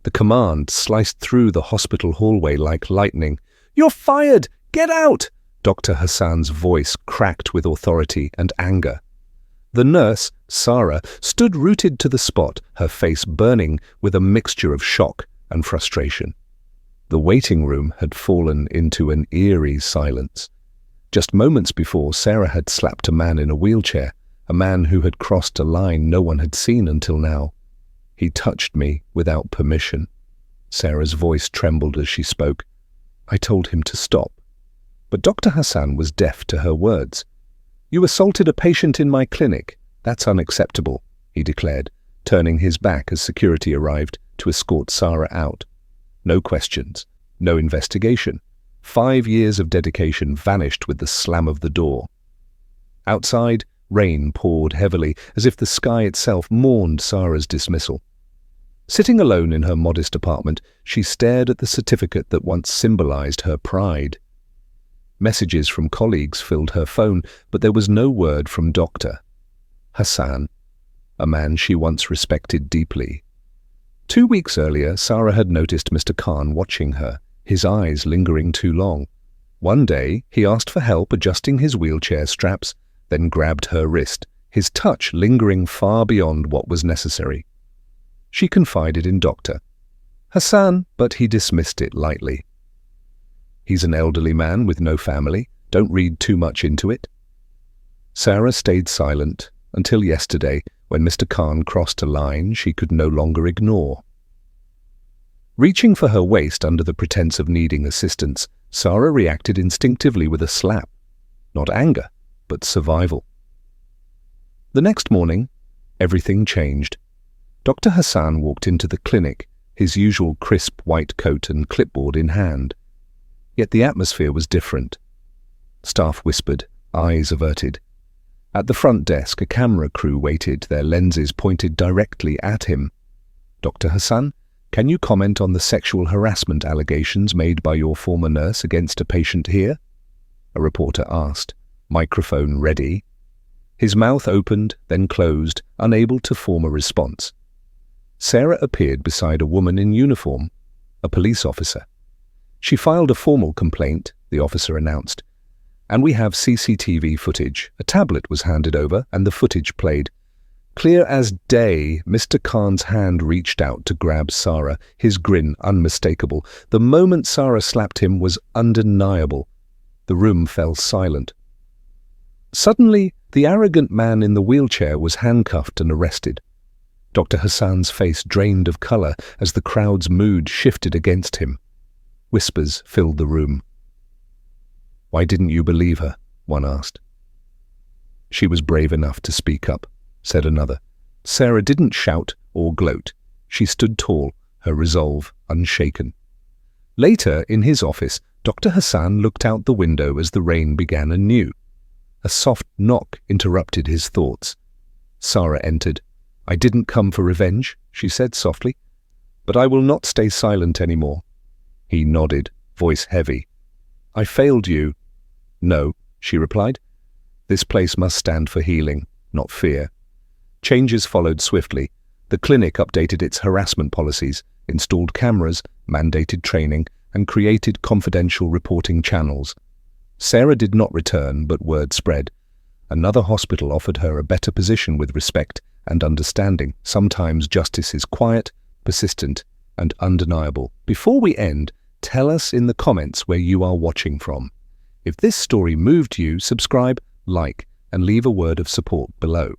The command sliced through the hospital hallway like lightning. "You're fired! Get out!" Dr. Hassan's voice cracked with authority and anger. The nurse, Sarah, stood rooted to the spot, her face burning with a mixture of shock and frustration. The waiting room had fallen into an eerie silence. Just moments before, Sarah had slapped a man in a wheelchair, a man who had crossed a line no one had seen until now. "He touched me without permission." Sarah's voice trembled as she spoke. "I told him to stop." But Dr. Hassan was deaf to her words. "You assaulted a patient in my clinic. That's unacceptable," he declared, turning his back as security arrived to escort Sarah out. No questions, no investigation. 5 years of dedication vanished with the slam of the door. Outside, rain poured heavily, as if the sky itself mourned Sarah's dismissal. Sitting alone in her modest apartment, she stared at the certificate that once symbolized her pride. Messages from colleagues filled her phone, but there was no word from Dr. Hassan, a man she once respected deeply. 2 weeks earlier, Sarah had noticed Mr. Khan watching her, his eyes lingering too long. One day, he asked for help adjusting his wheelchair straps, then grabbed her wrist, his touch lingering far beyond what was necessary. She confided in Dr. Hassan, but he dismissed it lightly. "He's an elderly man with no family. Don't read too much into it." Sarah stayed silent until yesterday, when Mr. Khan crossed a line she could no longer ignore. Reaching for her waist under the pretense of needing assistance, Sarah reacted instinctively with a slap. Not anger, but survival. The next morning, everything changed. Dr. Hassan walked into the clinic, his usual crisp white coat and clipboard in hand. Yet the atmosphere was different. Staff whispered, eyes averted. At the front desk, a camera crew waited, their lenses pointed directly at him. "Dr. Hassan, can you comment on the sexual harassment allegations made by your former nurse against a patient here?" a reporter asked, microphone ready. His mouth opened, then closed, unable to form a response. Sarah appeared beside a woman in uniform, a police officer. "She filed a formal complaint," the officer announced. "And we have CCTV footage." A tablet was handed over, and the footage played. Clear as day, Mr. Khan's hand reached out to grab Sarah, his grin unmistakable. The moment Sarah slapped him was undeniable. The room fell silent. Suddenly, the arrogant man in the wheelchair was handcuffed and arrested. Dr. Hassan's face drained of color as the crowd's mood shifted against him. Whispers filled the room. "Why didn't you believe her?" one asked. "She was brave enough to speak up," said another. Sarah didn't shout or gloat. She stood tall, her resolve unshaken. Later, in his office, Dr. Hassan looked out the window as the rain began anew. A soft knock interrupted his thoughts. Sarah entered. "I didn't come for revenge," she said softly, "but I will not stay silent anymore." He nodded, voice heavy. "I failed you." "No," she replied. "This place must stand for healing, not fear." Changes followed swiftly. The clinic updated its harassment policies, installed cameras, mandated training, and created confidential reporting channels. Sarah did not return, but word spread. Another hospital offered her a better position with respect and understanding. Sometimes justice is quiet, persistent, and undeniable. Before we end, tell us in the comments where you are watching from. If this story moved you, subscribe, like, and leave a word of support below.